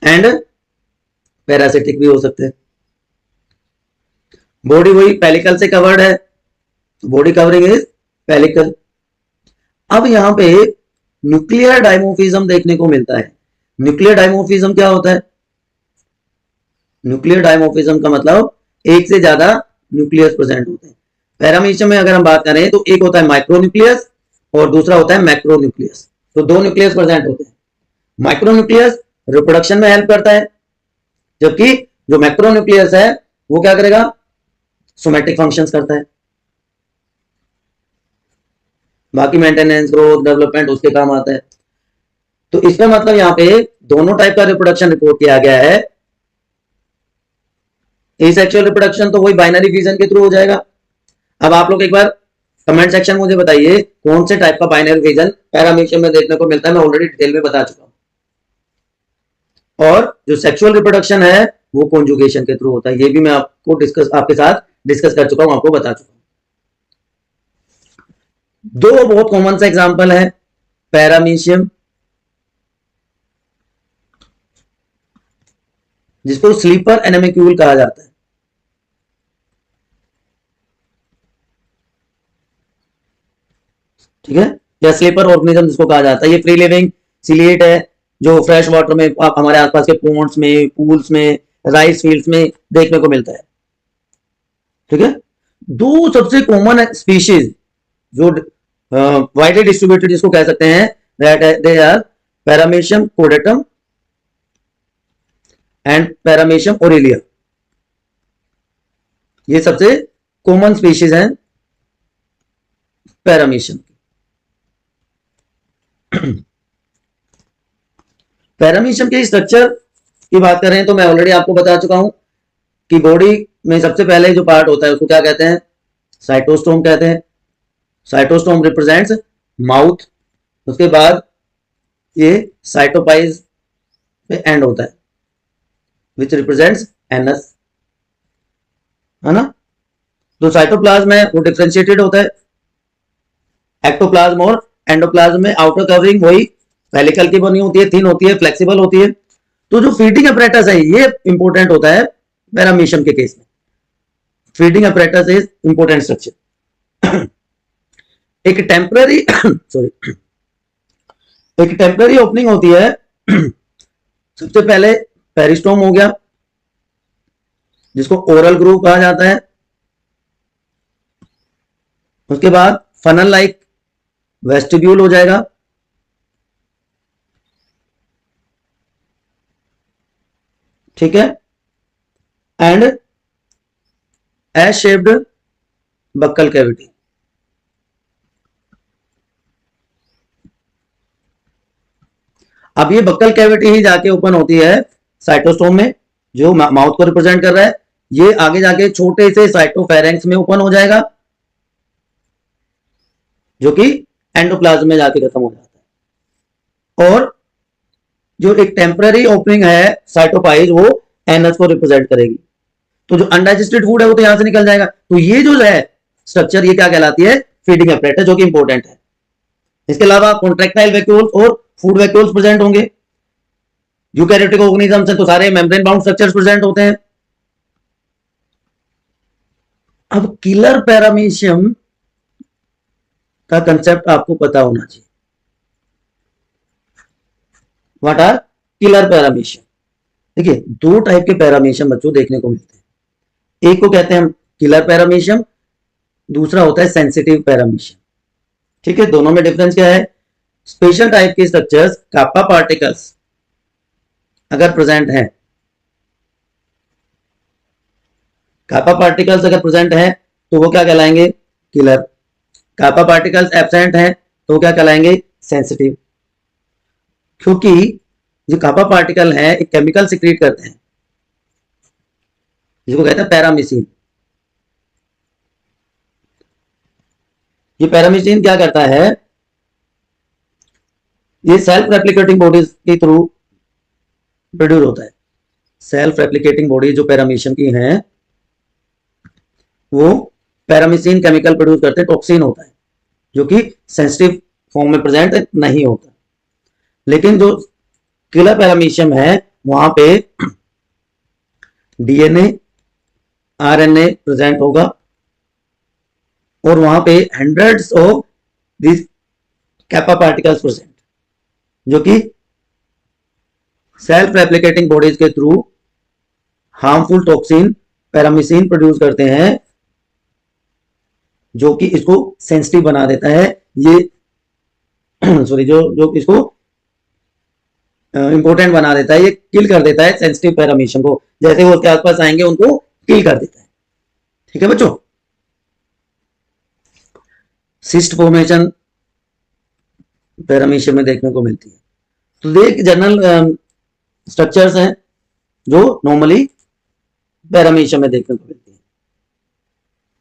एंड पैरासिटिक भी हो सकते हैं। बॉडी वही पेलिकल से कवर्ड है, बॉडी कवरिंग इज पेलिकल। अब यहां पे न्यूक्लियर डायमोफिज्म देखने को मिलता है। न्यूक्लियर डायमोफिज्म क्या होता है, न्यूक्लियर डायमोफिज्म का मतलब एक से ज्यादा न्यूक्लियस प्रेजेंट होते हैं। पैरामीशियम में अगर हम बात करें तो एक होता है माइक्रोन्यूक्लियस और दूसरा होता है मैक्रोन्यूक्लियस। तो दो न्यूक्लियस प्रेजेंट होते हैं। माइक्रोन्यूक्लियस रिप्रोडक्शन में हेल्प करता है, जबकि जो मैक्रोन्यूक्लियस है वो क्या करेगा, सोमैटिक फंक्शंस करता है, बाकी मेंटेनेंस, ग्रोथ, डेवलपमेंट उसके काम आता है। तो इसका मतलब यहां पे दोनों टाइप का रिप्रोडक्शन रिपोर्ट किया गया है। एसेक्सुअल रिप्रोडक्शन तो वही बाइनरी फिजन के थ्रू हो जाएगा। अब आप लोग एक बार कमेंट सेक्शन में मुझे बताइए कौन से टाइप का बाइनरी फिजन पैरामीशियम में देखने को मिलता है। मैं ऑलरेडी डिटेल में बता चुका हूं। और जो सेक्सुअल रिप्रोडक्शन है वो कॉन्जुगेशन के थ्रू होता है, ये भी मैं आपके साथ डिस्कस कर चुका हूं, आपको बता चुका हूं। दो बहुत कॉमन सा एग्जांपल है, पैरामीशियम जिसको स्लीपर एनेमिक्यूल कहा जाता है, ठीक है, या स्लीपर ऑर्गेनिज्म जिसको कहा जाता है। ये फ्री लिविंग सिलिएट है जो फ्रेश वाटर में, हमारे आसपास के पोन्ड्स में, पूल्स में, राइस फील्ड्स में देखने को मिलता है, ठीक है। दो सबसे कॉमन स्पीशीज जो वाइडली डिस्ट्रीब्यूटेड जिसको कह सकते हैं they are paramecium caudatum and paramecium aurelia. ये सबसे कॉमन स्पीशीज हैं पैरामीशियम। पैरामीशियम के स्ट्रक्चर की बात करें तो मैं ऑलरेडी आपको बता चुका हूं कि बॉडी में सबसे पहले जो पार्ट होता है उसको क्या कहते हैं, साइटोस्टोम कहते हैं। साइटोस्टोम रिप्रेजेंट्स माउथ, उसके बाद ये साइटोपाइज पे एंड होता है विच रिप्रेजेंट्स एनस, है ना। तो साइटोप्लाज्म है वो डिफरेंशिएटेड होता है, एक्टोप्लाज्म और एंडोप्लाज्म में आउटर कवरिंग वही पेलिकल की बनी होती है, थिन होती है, फ्लेक्सिबल होती है। तो जो फीडिंग अपरेटस है ये इंपॉर्टेंट होता है पैरामीशियम के केस में। Feeding apparatus is important structure. एक टेम्पररी सॉरी एक टेम्पररी ओपनिंग होती है। सबसे पहले पेरिस्टोम हो गया जिसको ओरल ग्रूव कहा जाता है, उसके बाद फनल लाइक वेस्टिब्यूल हो जाएगा, ठीक है, and S shaped buccal cavity. अब ये बक्कल कैविटी ही जाके ओपन होती है साइटोस्टोम में जो माउथ को रिप्रेजेंट कर रहा है। ये आगे जाके छोटे से साइटोफेरेंक्स में ओपन हो जाएगा जो कि एंडोप्लाज्म में जाके खत्म हो जाता है। और जो एक टेम्पररी ओपनिंग है साइटोपाइज वो एनस को रिप्रेजेंट करेगी। तो जो अनडाइजेस्टेड फूड है वो तो यहां से निकल जाएगा। तो ये जो है स्ट्रक्चर ये क्या कहलाती है, फीडिंग अपरेटस, जो कि इंपॉर्टेंट है। इसके अलावा कॉन्ट्रैक्टाइल वैक्यूल्स और फूड वैक्यूल्स प्रेजेंट होंगे। यूकैरियोटिक ऑर्गेनिज्म से तो सारे मेम्ब्रेन बाउंड स्ट्रक्चर्स प्रेजेंट होते हैं। अब किलर पैरामीशियम का कंसेप्ट आपको पता होना चाहिए। What are killer paramecium? देखिए दो टाइप के पैरामीशियम बच्चों देखने को मिलते हैं। एक को कहते हैं हम किलर पैरामीशियम, दूसरा होता है सेंसिटिव पैरामीशियम। ठीक है, दोनों में डिफरेंस क्या है? स्पेशल टाइप के स्ट्रक्चर्स कापा पार्टिकल्स अगर प्रेजेंट हैं, कापा पार्टिकल्स अगर प्रेजेंट है तो वो क्या कहलाएंगे? किलर। कापा पार्टिकल्स एब्सेंट हैं तो वो क्या कहलाएंगे? सेंसिटिव। क्योंकि जो कापा पार्टिकल है एक केमिकल सिक्रीट करते हैं जिसको कहते हैं पैरामीसिन। ये पैरामीसिन क्या करता है? ये सेल्फ रेप्लिकेटिंग बॉडीज के थ्रू प्रोड्यूस होता है। सेल्फ रेप्लिकेटिंग बॉडी जो पैरामीशियम की हैं वो पैरामीसिन केमिकल प्रोड्यूस करते हैं, टॉक्सिन होता है जो कि सेंसिटिव फॉर्म में प्रेजेंट नहीं होता। लेकिन जो किलर पैरामीशियम है वहां पे डीएनए आरएनए प्रेजेंट होगा और वहां पे hundreds of this kappa particles present जो कि सेल्फ रेप्लिकेटिंग बॉडीज के थ्रू हार्मफुल टॉक्सिन पैरामीसिन प्रोड्यूस करते हैं जो कि इसको सेंसिटिव बना देता है। ये सॉरी जो इसको इंपॉर्टेंट बना देता है, ये किल कर देता है सेंसिटिव पैरामीशियम को। जैसे वो उसके आसपास आएंगे उनको किल कर देता है। ठीक है बच्चों, सिस्ट फॉर्मेशन पैरामीशियम में देखने को मिलती है। तो एक जनरल स्ट्रक्चर्स हैं जो नॉर्मली पैरामीशियम में देखने को मिलती है।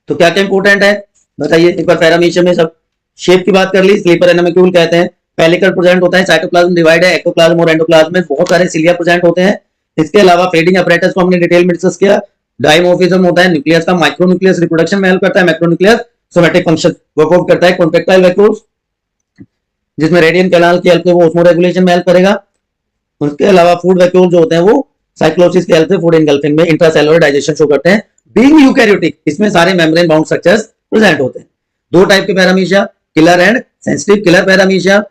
तो क्या क्या इंपॉर्टेंट है बताइए एक बार। पैरामीशियम में सब शेप की बात कर ली, स्लीपर एनिमैक्यूल कहते हैं, पेलिकल प्रेजेंट होता है, साइटोप्लाज्म डिवाइड है, एक्टोप्लाज्म और एंडोप्लाज्म में बहुत सारे सिलिया प्रेजेंट होते हैं। इसके अलावा फीडिंग अपरेटस को हमने डिटेल में डिस्कस किया। डाइमॉर्फिज्म होता है न्यूक्लियस का, माइक्रोन्यूक्लियस रिप्रोडक्शन में हेल्प करता है, macronucleus somatic function work out करता है, कॉन्ट्रैक्टाइल वैक्यूल्स जिसमें रेडियन कैनाल की हेल्प से वो ऑस्मो रेगुलेशन में हेल्प करेगा। उसके अलावा फूड वैक्यूल जो होते हैं वो साइक्लोसिस की हेल्प से फूड इंगल्फिंग में इंट्रासेलुलर डाइजेशन शो करते हैं। बीइंग यूकैरियोटिक इसमें सारे मेम्ब्रेन बाउंड स्ट्रक्चर्स प्रेजेंट होते हैं। दो टाइप के पैरामीशिया, killer and sensitive. Killer पैरामीशिया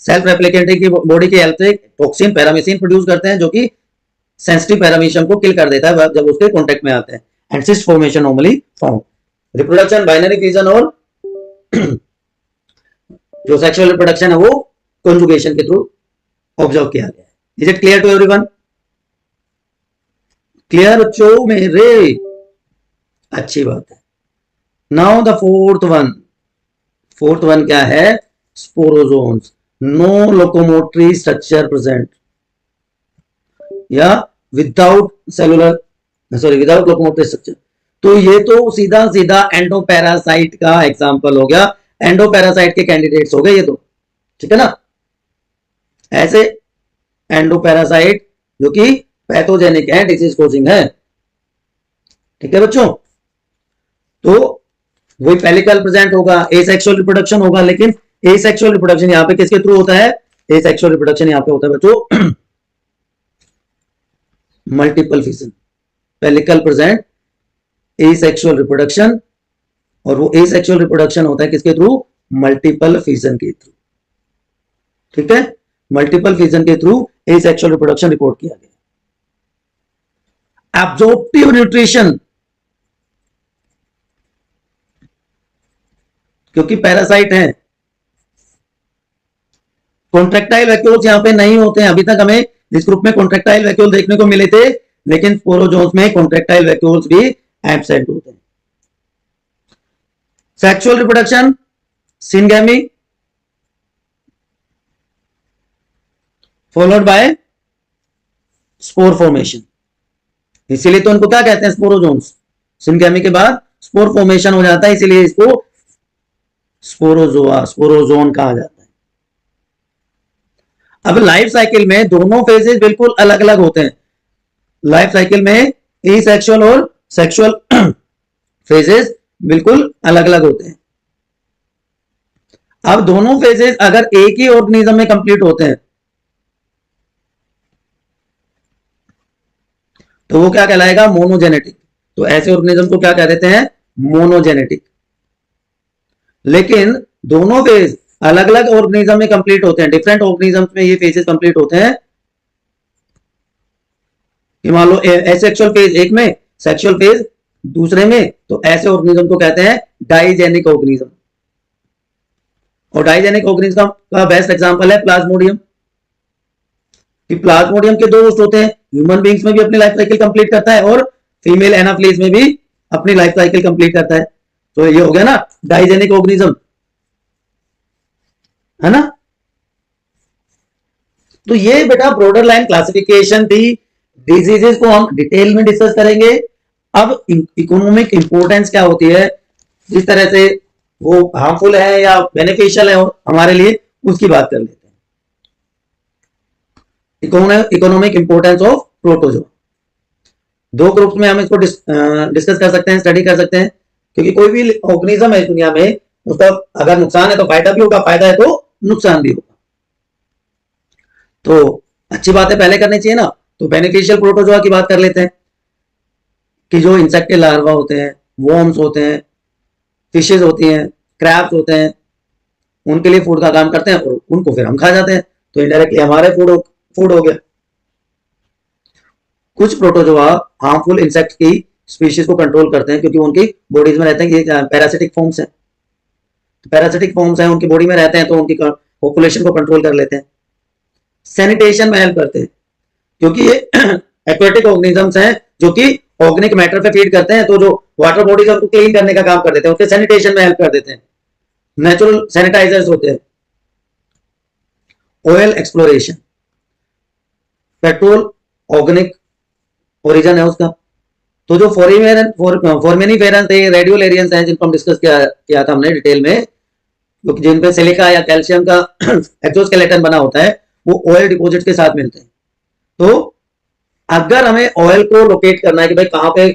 self replicating की बॉडी की हेल्प से टॉक्सिन पैरामीसिन प्रोड्यूस करते हैं जो कि सेंसिटिव पैरामीशियम को किल कर देता है जब उसके कांटेक्ट में आते हैं। And cyst formation normally form. Reproduction binary fission और जो सेक्सुअल रिप्रोडक्शन है वो कॉन्जुगेशन के थ्रू ऑब्जर्व किया गया है। Is it clear to everyone? Clear बच्चों मेरे? अच्छी बात है। Now the fourth one. Fourth one क्या है? Sporozoans. No locomotory structure present या without cellular without locomotory structure. तो ये तो सीधा सीधा एंडोपैरासाइट का एग्जाम्पल हो गया, एंडोपैरासाइट के कैंडिडेट्स हो गए ये तो, ठीक है ना। ऐसे एंडोपैरासाइट जो कि पैथोजेनिक है, डिजीज कोजिंग है, ठीक है बच्चों। तो वही पेलिकल प्रेजेंट होगा, एसेक्सुअल रिप्रोडक्शन होगा, लेकिन एसेक्सुअल रिप्रोडक्शन यहाँ पे किसके थ्रू होता है, एसेक्सुअल रिप्रोडक्शन यहाँ पे होता है बच्चों multiple fission. Pellicle present asexual reproduction, और वो एसेक्सुअल रिप्रोडक्शन होता है किसके थ्रू, मल्टीपल फिजन के थ्रू, ठीक है। मल्टीपल फिजन के थ्रू एसेक्सुअल रिप्रोडक्शन रिपोर्ट किया गया। एब्जॉर्प्टिव न्यूट्रिशन, क्योंकि पैरासाइट है, कॉन्ट्रेक्टाइल वैक्यूल्स यहां पे नहीं होते हैं। अभी तक हमें इस ग्रुप में कॉन्ट्रेक्टाइल वैक्यूल देखने को मिले थे, लेकिन स्पोरोजोन्स में कॉन्ट्रेक्टाइल वैक्यूल्स भी एब्सेंट होते हैं। Sexual reproduction syngamy followed by spore formation, इसीलिए तो उनको क्या कहते हैं, स्पोरोजोन्स। सिनगैमी के बाद स्पोर फॉर्मेशन हो जाता है, इसीलिए इसको स्पोरोजोआ, स्पोरोजोन कहा जाता है। अब लाइफ साइकिल में दोनों फेजेस बिल्कुल अलग अलग होते हैं। लाइफ साइकिल में एसेक्सुअल और सेक्सुअल फेजेस बिल्कुल अलग अलग होते हैं। अब दोनों फेजेस अगर एक ही ऑर्गेनिज्म में कंप्लीट होते हैं तो वो क्या कहलाएगा, मोनोजेनेटिक। तो ऐसे ऑर्गेनिज्म को क्या कह देते हैं, मोनोजेनेटिक। लेकिन दोनों फेज अलग अलग ऑर्गेनिज्म में कंप्लीट होते हैं, डिफरेंट ऑर्गेनिज्म में ये फेजेस कंप्लीट होते हैं कि मान लो एसेक्सुअल फेज एक में, सेक्सुअल फेज दूसरे में, तो ऐसे ऑर्गेनिज्म को कहते हैं डाइजेनिक ऑर्गेनिज्म। और डाइजेनिक ऑर्गेनिज्म का बेस्ट एग्जांपल है प्लाज्मोडियम, कि प्लाज्मोडियम के दो होस्ट होते हैं, ह्यूमन बींग्स में भी अपनी लाइफ साइकिल कंप्लीट करता है और फीमेल एनाफ्लीज में भी अपनी लाइफ साइकिल कंप्लीट करता है। तो ये हो गया ना डाइजेनिक ऑर्गेनिज्म, है ना। तो ये बेटा ब्रॉडर लाइन क्लासिफिकेशन थी। डिजीजेस को हम डिटेल में डिस्कस करेंगे। अब इकोनॉमिक इंपोर्टेंस क्या होती है, जिस तरह से वो हार्मफुल है या बेनिफिशियल है हमारे लिए, उसकी बात कर लेते हैं। इकोनॉमिक इंपोर्टेंस ऑफ प्रोटोजोआ, दो ग्रुप्स में हम इसको डिस्कस कर सकते हैं, स्टडी कर सकते हैं, क्योंकि कोई भी ऑर्गेनिज्म है इस दुनिया में, उसका अगर नुकसान है तो फायदा भी होगा, फायदा है तो नुकसान भी होगा। तो अच्छी बात है पहले करनी चाहिए ना। तो बेनिफिशियल प्रोटोजोआ की बात कर लेते हैं, कि जो इंसेक्ट के लार्वा होते हैं, वॉर्म्स होते हैं, फिशेज होती हैं, क्रैब्स होते हैं, उनके लिए फूड का काम करते हैं और उनको फिर हम खा जाते हैं, तो इनडायरेक्टली हमारे फूड हो गया। कुछ प्रोटोजोआ हार्मफुल इंसेक्ट की स्पीशीज को कंट्रोल करते हैं, क्योंकि उनकी बॉडीज में रहते हैं, ये पैरासिटिक फॉर्म्स हैं, पैरासिटिक फॉर्म्स हैं उनकी बॉडी में रहते हैं, तो उनकी पॉपुलेशन को कंट्रोल कर लेते हैं। सैनिटेशन में हेल्प करते हैं, क्योंकि ये एक्वेटिक ऑर्गेनिजम्स हैं जो कि ऑर्गेनिक मैटर पे फीड करते हैं, तो जो वाटर बॉडीज उनको क्लीन करने का काम कर देते हैं, उसके सैनिटेशन में हेल्प कर देते हैं, नेचुरल सैनिटाइजर्स होते हैं। Oil exploration, petrol organic origin है उसका। तो जो फोर्मेनिफेरस थे, रेडियोलेरियंस हैं, जिनको हम डिस्कस किया था हमने डिटेल में, क्योंकि जिन पे सिलिका या कैल्शियम का एक्सोस्केलेटन बना होता है, वो ऑयल डिपॉजिट के साथ मिलते हैं। तो अगर हमें ऑयल को लोकेट करना है कि भाई कहां पे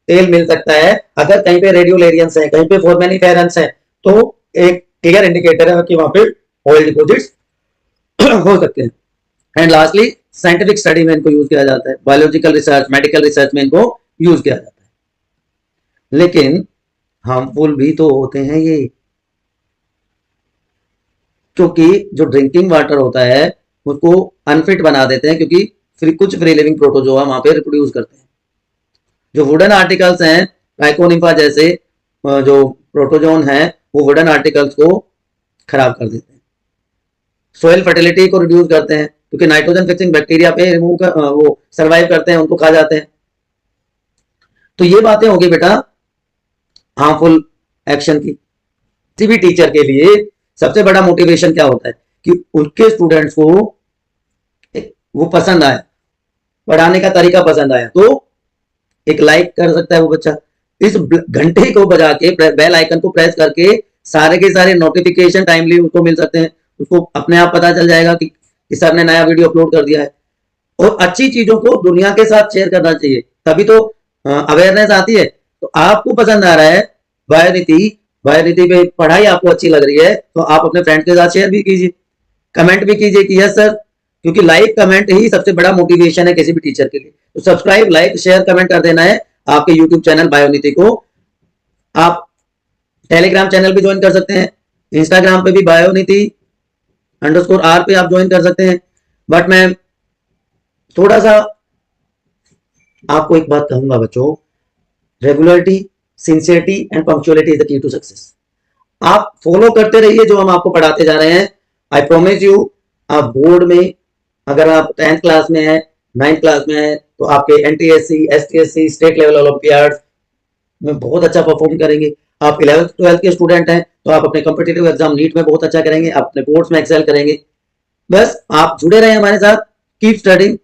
तेल मिल सकता है, अगर कहीं पे रेडियोलेरियंस है, कहीं पे फोर्मेनिफेरस है, तो एक क्लियर इंडिकेटर है कि वहां पे ऑयल डिपॉजिट्स हो सकते हैं। एंड लास्टली साइंटिफिक स्टडी में इनको यूज किया जाता है, बायोलॉजिकल रिसर्च, मेडिकल रिसर्च में इनको यूज किया जाता है। लेकिन हार्मफुल भी तो होते हैं ये, क्योंकि जो ड्रिंकिंग वाटर होता है उसको अनफिट बना देते हैं, क्योंकि फिर कुछ फ्री लिविंग प्रोटोजोआ वहां पे रिप्रोड्यूस करते हैं। जो वुडन आर्टिकल्स हैं, ट्राइकोनिफा जैसे जो प्रोटोजोन हैं, वो वुडन आर्टिकल्स को खराब कर देते हैं। सोयल फर्टिलिटी को रिड्यूस करते हैं, क्योंकि नाइट्रोजन फिक्सिंग बैक्टीरिया पे रिमूव कर वो सर्वाइव करते हैं, उनको खा जाते हैं। तो ये बातें होगी बेटा हार्मफुल एक्शन की। किसी भी टीचर के लिए सबसे बड़ा मोटिवेशन क्या होता है कि उनके स्टूडेंट्स को वो पसंद आया, पढ़ाने का तरीका पसंद आया, तो एक लाइक कर सकता है वो बच्चा, इस घंटे को बजा के, बेल आइकन को प्रेस करके सारे के सारे नोटिफिकेशन टाइमली उसको मिल सकते हैं। उसको अपने आप पता चल जाएगा कि सर ने नया वीडियो अपलोड कर दिया है। और अच्छी चीजों को दुनिया के साथ शेयर करना चाहिए, तभी तो अवेयरनेस आती है। तो आपको पसंद आ रहा है बायोनीति पे पढ़ाई आपको अच्छी लग रही है, तो आप अपने फ्रेंड के साथ शेयर भी कीजिए, कमेंट भी कीजिए कि यस सर, क्योंकि लाइक कमेंट ही सबसे बड़ा मोटिवेशन है किसी भी टीचर के लिए। तो सब्सक्राइब, लाइक, शेयर, कमेंट कर देना है आपके यूट्यूब चैनल बायोनीति को। आप टेलीग्राम चैनल भी ज्वाइन कर सकते हैं, इंस्टाग्राम पे भी बायोनीति_r पे आप ज्वाइन कर सकते हैं। बट मैं थोड़ा सा आपको एक बात कहूंगा बच्चों, regularity, sincerity and punctuality is the key to success. आप फॉलो करते रहिए जो हम आपको पढ़ाते जा रहे हैं। आई प्रोमिस यू, आप बोर्ड में अगर आप 10th क्लास में है, 9th क्लास में है, तो आपके NTSC, STSC, state level olympiad में बहुत अच्छा परफॉर्म करेंगे। आप 11th 12th के स्टूडेंट हैं तो आप अपने कॉम्पिटिटिव एग्जाम नीट में बहुत अच्छा करेंगे, आप अपने बोर्ड्स में एक्सेल करेंगे। बस आप जुड़े रहें हमारे साथ, कीप स्टडिंग,